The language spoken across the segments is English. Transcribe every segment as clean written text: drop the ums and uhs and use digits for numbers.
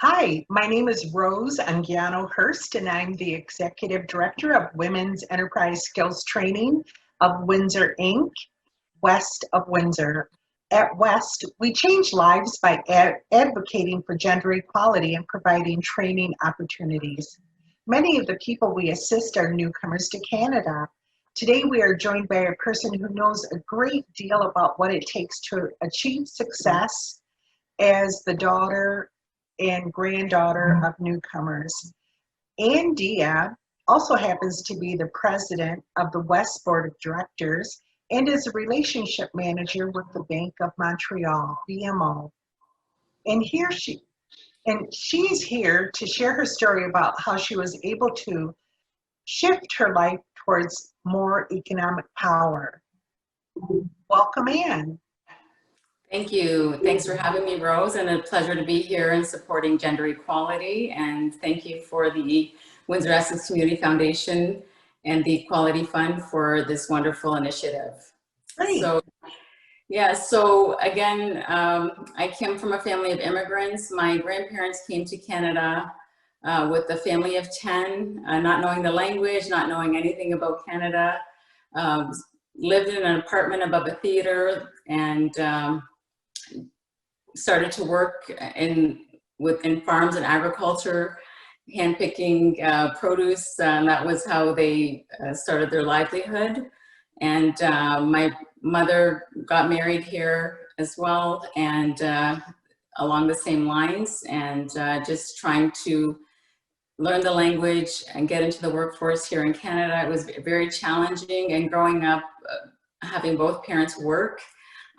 Hi, my name is Rose Hurst, and I'm the Executive Director of Women's Enterprise Skills Training of Windsor Inc., West of Windsor. At West, we change lives by advocating for gender equality and providing training opportunities. Many of the people we assist are newcomers to Canada. Today, we are joined by a person who knows a great deal about what it takes to achieve success as the daughter and granddaughter of newcomers. Ann Diab also happens to be the president of the West Board of Directors and is a relationship manager with the Bank of Montreal, BMO. And she's here to share her story about how she was able to shift her life towards more economic power. Welcome, Ann. Thank you. Thanks for having me, Rose, and a pleasure to be here and supporting gender equality. And thank you for the Windsor Essex Community Foundation and the Equality Fund for this wonderful initiative. Great. So again, I came from a family of immigrants. My grandparents came to Canada with a family of 10, not knowing the language, not knowing anything about Canada, lived in an apartment above a theater, and started to work within farms and agriculture, handpicking produce. That was how they started their livelihood. And my mother got married here as well, and along the same lines, and just trying to learn the language and get into the workforce here in Canada. It was very challenging, and growing up, having both parents work,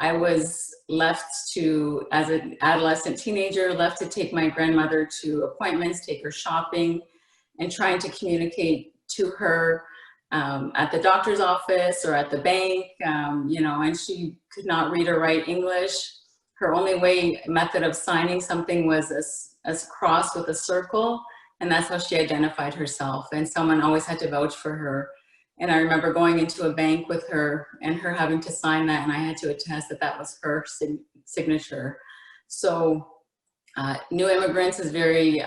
I was left to, as an adolescent teenager, left to take my grandmother to appointments, take her shopping, and trying to communicate to her at the doctor's office or at the bank, and she could not read or write English. Her only method of signing something was a cross with a circle, and that's how she identified herself. And someone always had to vouch for her. And I remember going into a bank with her and her having to sign that, and I had to attest that that was her signature. So new immigrants is very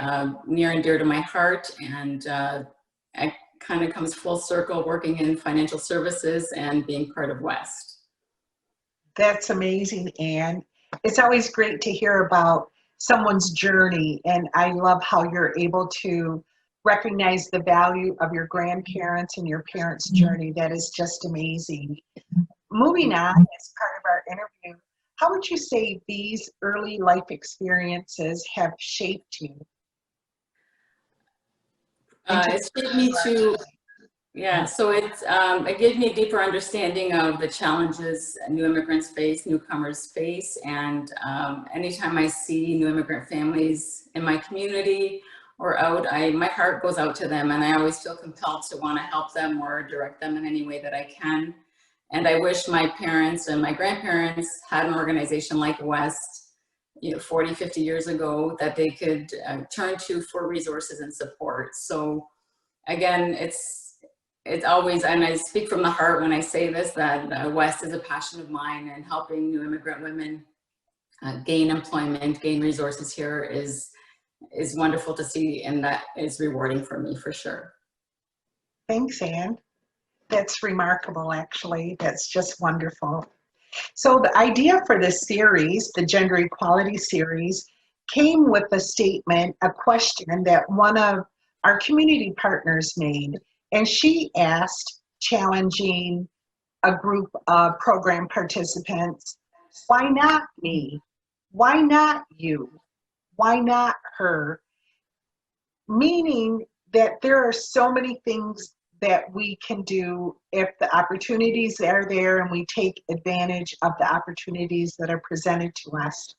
near and dear to my heart, and it kind of comes full circle working in financial services and being part of West. That's amazing, Ann. It's always great to hear about someone's journey, and I love how you're able to recognize the value of your grandparents and your parents' journey. That is just amazing. Moving on, as part of our interview, how would you say these early life experiences have shaped you? It shaped me to, so it gave me a deeper understanding of the challenges new immigrants face, newcomers face, and anytime I see new immigrant families in my community or out, my heart goes out to them, and I always feel compelled to want to help them or direct them in any way that I can. And I wish my parents and my grandparents had an organization like West, 40, 50 years ago, that they could turn to for resources and support. So again, it's always, and I speak from the heart when I say this, that West is a passion of mine, and helping new immigrant women gain employment, gain resources here is wonderful to see, and that is rewarding for me for sure. Thanks, Ann. That's remarkable, actually. That's just wonderful. So the idea for this series, the Gender Equality Series, came with a statement, a question that one of our community partners made. And she asked, challenging a group of program participants, why not me? Why not you? Why not her? Meaning that there are so many things that we can do if the opportunities are there and we take advantage of the opportunities that are presented to us.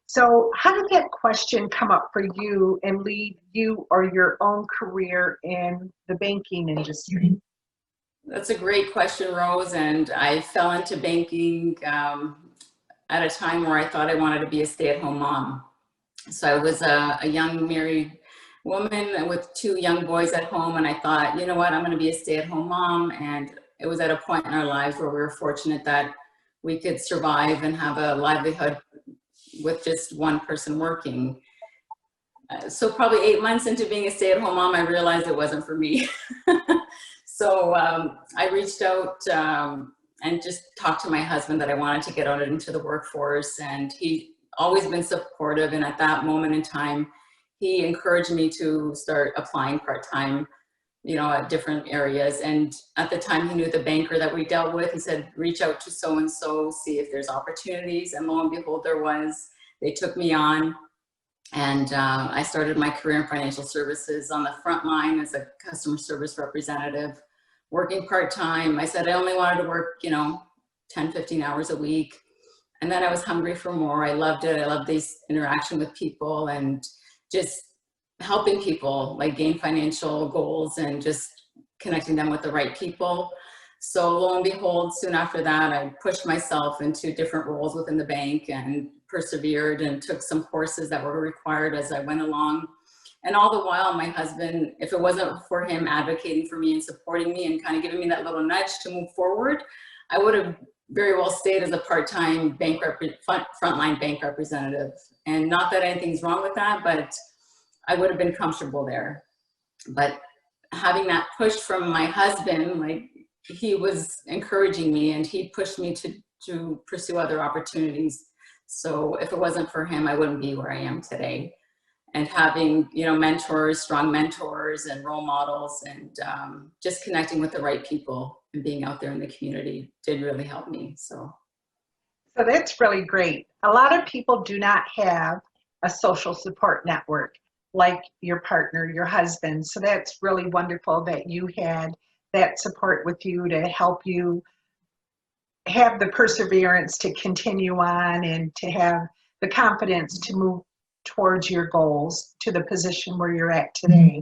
So how did that question come up for you and lead you or your own career in the banking industry? That's a great question, Rose. And I fell into banking at a time where I thought I wanted to be a stay-at-home mom. So I was a young married woman with 2 young boys at home, and I thought, you know what, I'm going to be a stay-at-home mom. And it was at a point in our lives where we were fortunate that we could survive and have a livelihood with just one person working. so probably 8 months into being a stay-at-home mom, I realized it wasn't for me. So I reached out and just talked to my husband that I wanted to get out into the workforce, and he always been supportive. And at that moment in time, he encouraged me to start applying part-time, at different areas. And at the time, he knew the banker that we dealt with. He said, reach out to so-and-so, see if there's opportunities. And lo and behold, there was. They took me on. And I started my career in financial services on the front line as a customer service representative, working part-time. I said I only wanted to work, 10, 15 hours a week. And then I was hungry for more. I loved it. I loved this interaction with people and just helping people like gain financial goals and just connecting them with the right people. So lo and behold, soon after that, I pushed myself into different roles within the bank and persevered and took some courses that were required as I went along. And all the while, my husband, if it wasn't for him advocating for me and supporting me and kind of giving me that little nudge to move forward, I would have very well stayed as a part-time frontline bank representative. And not that anything's wrong with that, but I would have been comfortable there. But having that push from my husband, like he was encouraging me and he pushed me to pursue other opportunities. So if it wasn't for him, I wouldn't be where I am today. And having, mentors, strong mentors and role models and just connecting with the right people and being out there in the community did really help me. So that's really great. A lot of people do not have a social support network like your partner, your husband. So that's really wonderful that you had that support with you to help you have the perseverance to continue on and to have the confidence to move towards your goals to the position where you're at today.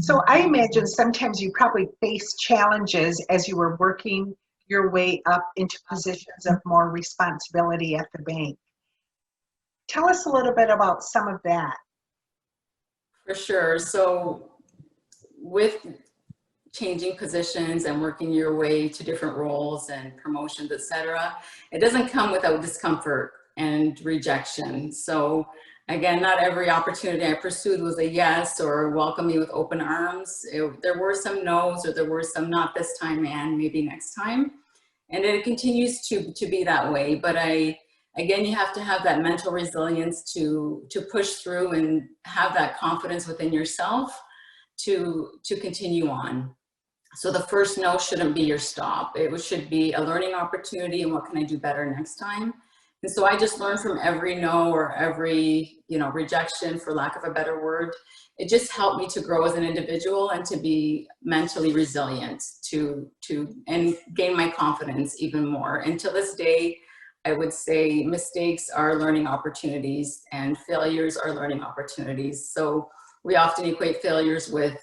So I imagine sometimes you probably faced challenges as you were working your way up into positions of more responsibility at the bank. Tell us a little bit about some of that. For sure. So with changing positions and working your way to different roles and promotions, etc., it doesn't come without discomfort and rejection. So again, not every opportunity I pursued was a yes or welcome me with open arms. There were some no's, or there were some not this time and maybe next time. And it continues to be that way. But again, you have to have that mental resilience to push through and have that confidence within yourself to continue on. So the first no shouldn't be your stop. It should be a learning opportunity and what can I do better next time? And so I just learned from every no or every, rejection, for lack of a better word. It just helped me to grow as an individual and to be mentally resilient and gain my confidence even more. And to this day, I would say mistakes are learning opportunities and failures are learning opportunities. So we often equate failures with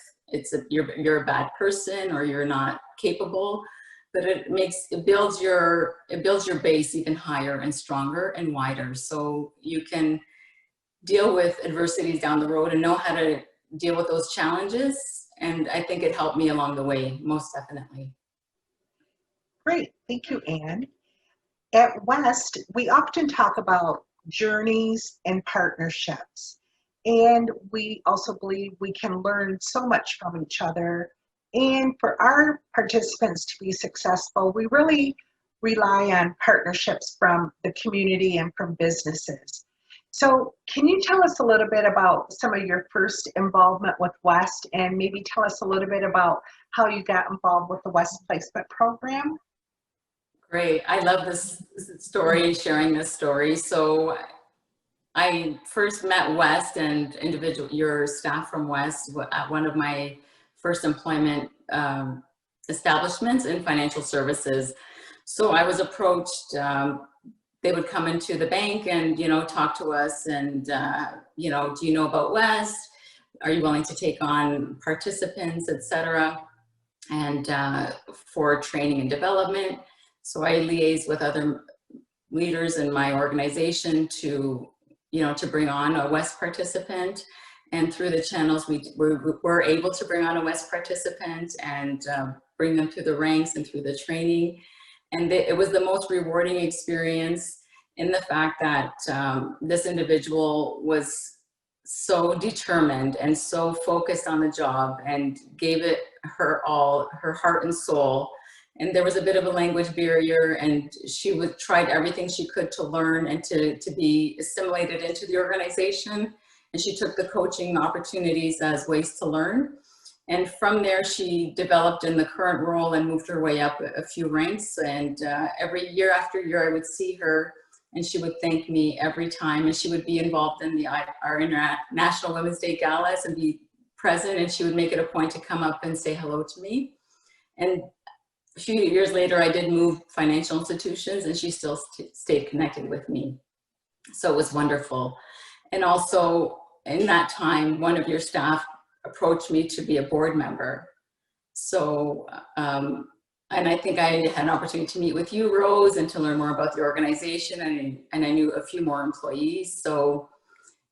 you're a bad person or you're not capable. But it builds your base even higher and stronger and wider, so you can deal with adversities down the road and know how to deal with those challenges. And I think it helped me along the way, most definitely. Great, thank you, Anne. At West, we often talk about journeys and partnerships, and we also believe we can learn so much from each other. And for our participants to be successful, we really rely on partnerships from the community and from businesses. So can you tell us a little bit about some of your first involvement with West, and maybe tell us a little bit about how you got involved with the West Placement Program? Great. I love this story, sharing this story. So I first met West and your staff from West at one of my first employment establishments in financial services. So I was approached, they would come into the bank and, talk to us and, do you know about West? Are you willing to take on participants, etc.? And for training and development. So I liaised with other leaders in my organization to bring on a West participant. And through the channels, we were able to bring on a West participant and bring them through the ranks and through the training. And it was the most rewarding experience in the fact that this individual was so determined and so focused on the job and gave it her all, her heart and soul. And there was a bit of a language barrier, and she tried everything she could to learn and to be assimilated into the organization. And she took the coaching opportunities as ways to learn. And from there, she developed in the current role and moved her way up a few ranks. And every year after year, I would see her, and she would thank me every time. And she would be involved in our International Women's Day galas and be present. And she would make it a point to come up and say hello to me. And a few years later, I did move financial institutions, and she still stayed connected with me. So it was wonderful. And also in that time, one of your staff approached me to be a board member. So, and I think I had an opportunity to meet with you, Rose, and to learn more about the organization, and I knew a few more employees. So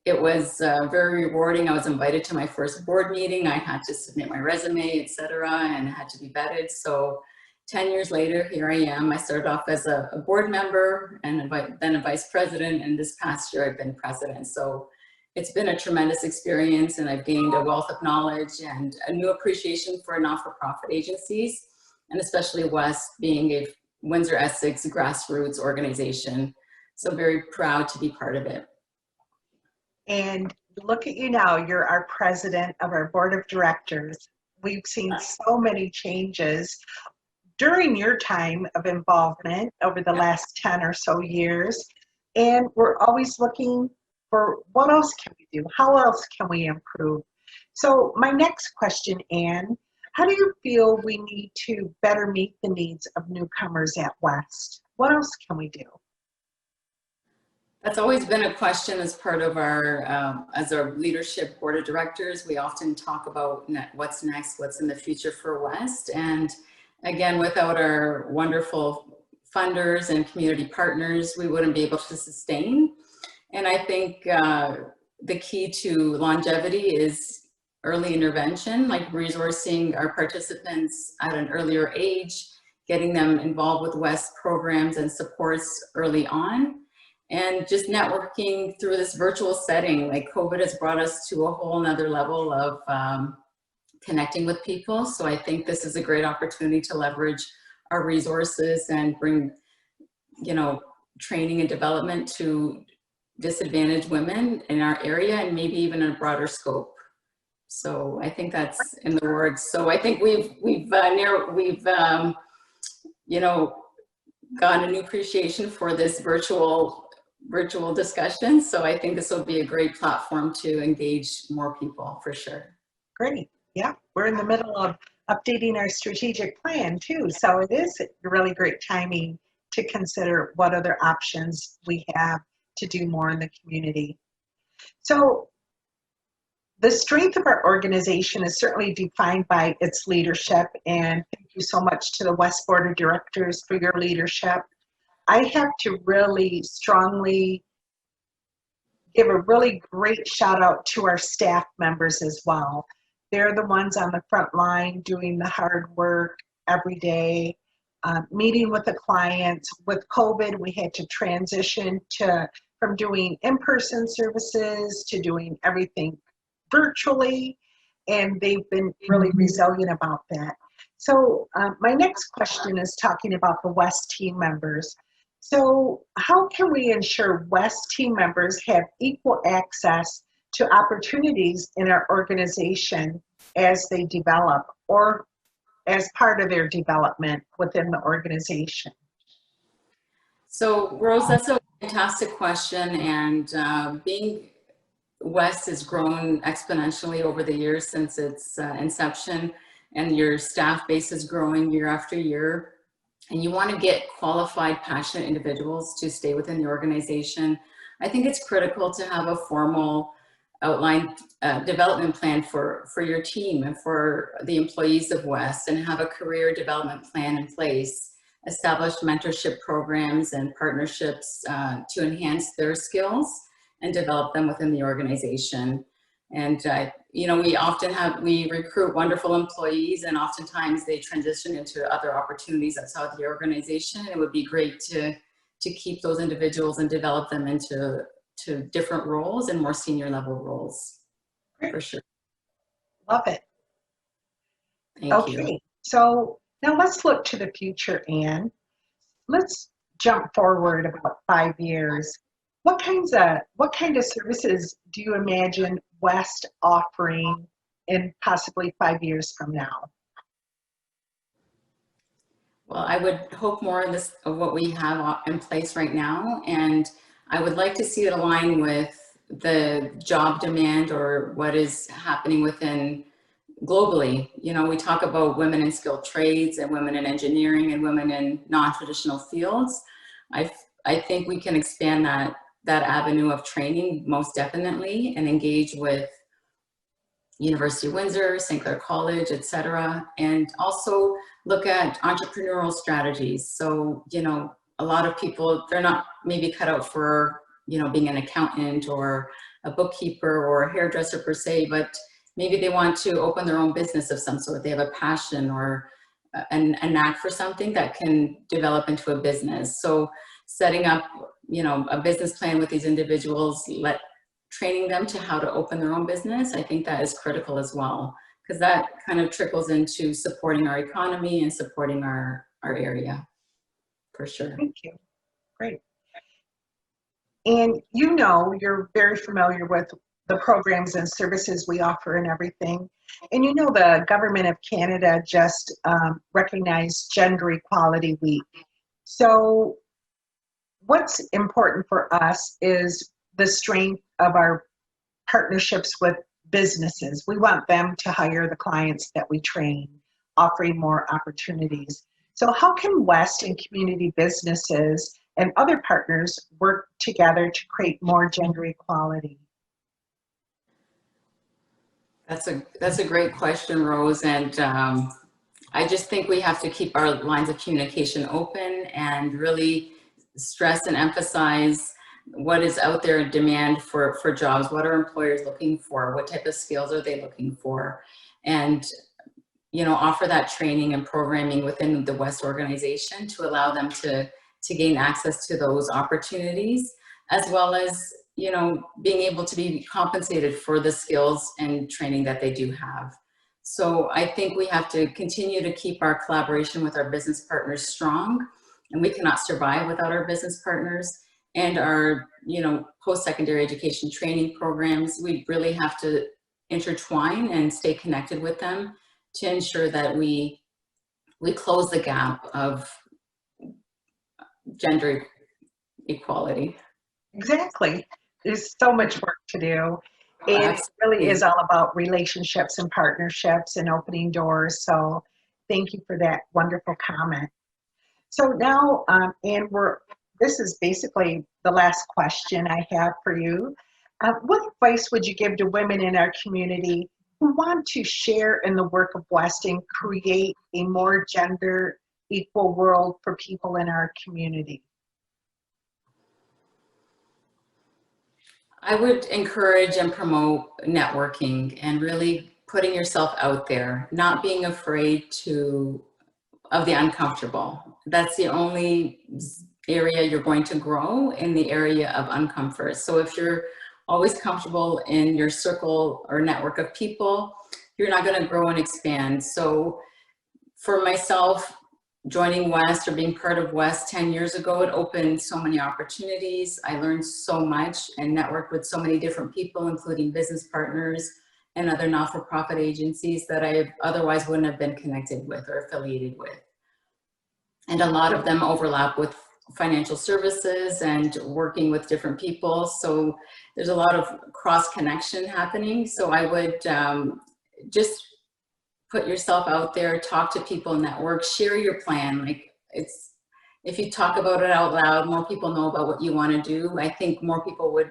it was very rewarding. I was invited to my first board meeting. I had to submit my resume, etc., and it had to be vetted. So 10 years later, here I am. I started off as a board member and then a vice president, and this past year I've been president. So it's been a tremendous experience, and I've gained a wealth of knowledge and a new appreciation for not-for-profit agencies, and especially West being a Windsor Essex grassroots organization. So very proud to be part of it. And look at you now, you're our president of our board of directors. We've seen so many changes during your time of involvement over the last 10 or so years. And we're always looking for what else can we do? How else can we improve? So my next question, Anne, how do you feel we need to better meet the needs of newcomers at West? What else can we do? That's always been a question as part of as our leadership board of directors. We often talk about what's next, what's in the future for West. And again, without our wonderful funders and community partners, we wouldn't be able to sustain. And I think the key to longevity is early intervention, like resourcing our participants at an earlier age, getting them involved with West programs and supports early on, and just networking through this virtual setting. Like COVID has brought us to a whole nother level of connecting with people. So I think this is a great opportunity to leverage our resources and bring, training and development to disadvantaged women in our area, and maybe even in a broader scope. So I think that's in the works. So I think we've gotten a new appreciation for this virtual discussion. So I think this will be a great platform to engage more people for sure. Great. Yeah, we're in the middle of updating our strategic plan too. So it is really great timing to consider what other options we have to do more in the community. So the strength of our organization is certainly defined by its leadership, and thank you so much to the West Board of Directors for your leadership. I have to really strongly give a really great shout out to our staff members as well. They're the ones on the front line doing the hard work every day, meeting with the clients. With COVID, we had to transition from doing in-person services to doing everything virtually, and they've been really resilient about that. So my next question is talking about the West team members. So how can we ensure West team members have equal access to opportunities in our organization as they develop or as part of their development within the organization? So Rose, that's a fantastic question, and being West has grown exponentially over the years since its inception, and your staff base is growing year after year, and you want to get qualified, passionate individuals to stay within the organization. I think it's critical to have a formal outlined development plan for your team and for the employees of West, and have a career development plan in place, establish mentorship programs and partnerships to enhance their skills and develop them within the organization. And we recruit wonderful employees, and oftentimes they transition into other opportunities outside the organization. It would be great to keep those individuals and develop them into to different roles and more senior level roles, for sure. Love it. Thank you. Okay, so now let's look to the future, Anne. Let's jump forward about 5 years. What kind of services do you imagine West offering in possibly 5 years from now? Well, I would hope more of what we have in place right now, and I would like to see it align with the job demand or what is happening within globally. You know, we talk about women in skilled trades and women in engineering and women in non-traditional fields. I think we can expand that avenue of training most definitely and engage with University of Windsor, St. Clair College, etc. And also look at entrepreneurial strategies. So, you know, a lot of people, they're not maybe cut out for, you know, being an accountant or a bookkeeper or a hairdresser per se, but maybe they want to open their own business of some sort. They have a passion or a knack for something that can develop into a business. So setting up, you know, a business plan with these individuals, training them to how to open their own business, I think that is critical as well, because that kind of trickles into supporting our economy and supporting our area, for sure. Thank you. Great. And you know, you're very familiar with the programs and services we offer and everything. And you know, the Government of Canada just recognized Gender Equality Week. So what's important for us is the strength of our partnerships with businesses. We want them to hire the clients that we train, offering more opportunities. So how can West and community businesses and other partners work together to create more gender equality? That's a great question, Rose. And I just think we have to keep our lines of communication open and really stress and emphasize what is out there in demand for jobs. What are employers looking for? What type of skills are they looking for? And, you know, offer that training and programming within the West organization to allow them to gain access to those opportunities, as well as, you know, being able to be compensated for the skills and training that they do have. So I think we have to continue to keep our collaboration with our business partners strong, and we cannot survive without our business partners. And our, you know, post-secondary education training programs, we really have to intertwine and stay connected with them to ensure that we close the gap of gender equality. Exactly. There's so much work to do. And it really is all about relationships and partnerships and opening doors. So thank you for that wonderful comment. So now, Anne, this is basically the last question I have for you. What advice would you give to women in our community who want to share in the work of West and create a more gender equal world for people in our community? I would encourage and promote networking and really putting yourself out there, not being afraid of the uncomfortable. That's the only area you're going to grow, in the area of uncomfort. So if you're always comfortable in your circle or network of people, you're not going to grow and expand. So for myself, joining West or being part of West 10 years ago, it opened so many opportunities. I learned so much and networked with so many different people, including business partners and other not-for-profit agencies that I otherwise wouldn't have been connected with or affiliated with. And a lot of them overlap with financial services and working with different people. So there's a lot of cross-connection happening. So I would just put yourself out there, talk to people, network, share your plan. Like, if you talk about it out loud, more people know about what you want to do. I think more people would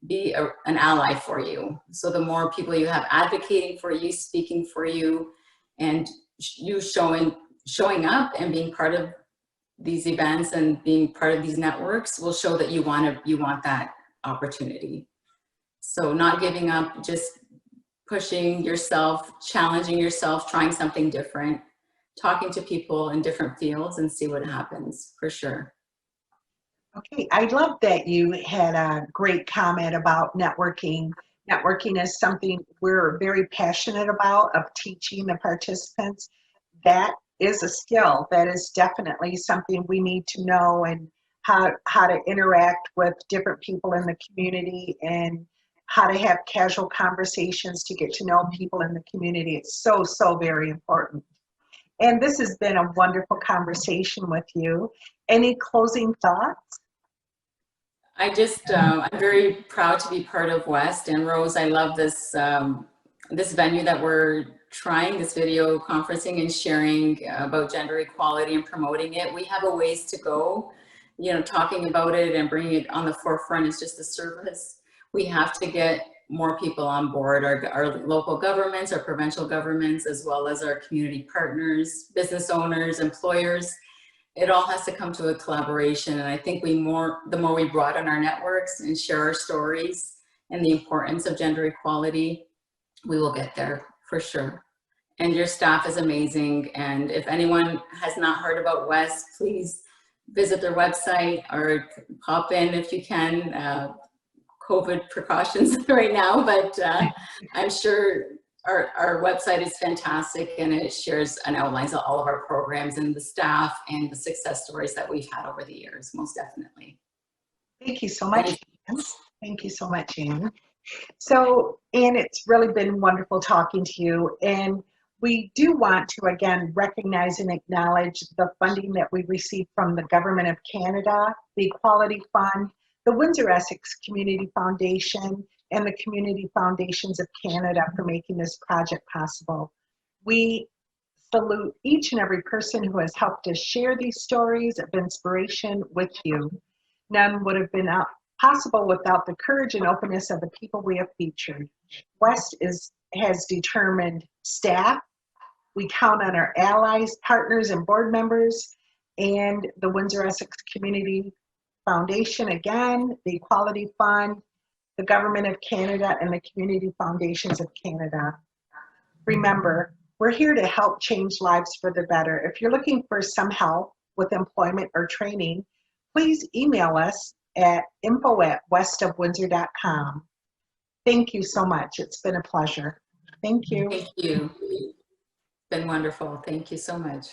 be an ally for you. So the more people you have advocating for you, speaking for you, and you showing up and being part of these events and being part of these networks will show that you want that opportunity. So not giving up, just pushing yourself, challenging yourself, trying something different, talking to people in different fields and see what happens, for sure. Okay, I love that you had a great comment about networking. Networking is something we're very passionate about, of teaching the participants. That is a skill. That is definitely something we need to know, and how to interact with different people in the community, and how to have casual conversations to get to know people in the community. It's so, so very important. And this has been a wonderful conversation with you. Any closing thoughts? I'm very proud to be part of West. And Rose, I love this, this venue that we're trying, this video conferencing and sharing about gender equality and promoting it. We have a ways to go. You know, talking about it and bringing it on the forefront is just the surface. We have to get more people on board, our local governments, our provincial governments, as well as our community partners, business owners, employers. It all has to come to a collaboration. And I think the more we broaden our networks and share our stories and the importance of gender equality, we will get there for sure. And your staff is amazing. And if anyone has not heard about West, please visit their website or pop in if you can. COVID precautions right now, but I'm sure our website is fantastic, and it shares and outlines all of our programs and the staff and the success stories that we've had over the years, most definitely. Thank you so much, Ann. Thank you so much, Ann. So, Ann, it's really been wonderful talking to you. And we do want to, again, recognize and acknowledge the funding that we received from the Government of Canada, the Equality Fund, the Windsor-Essex Community Foundation, and the Community Foundations of Canada for making this project possible. We salute each and every person who has helped us share these stories of inspiration with you. None would have been possible without the courage and openness of the people we have featured. West has determined staff. We count on our allies, partners, and board members, and the Windsor-Essex Community Foundation, again, the Equality Fund, the Government of Canada, and the Community Foundations of Canada. Remember, we're here to help change lives for the better. If you're looking for some help with employment or training, please email us at info@westofwindsor.com. Thank you so much. It's been a pleasure. Thank you. Thank you. It's been wonderful. Thank you so much.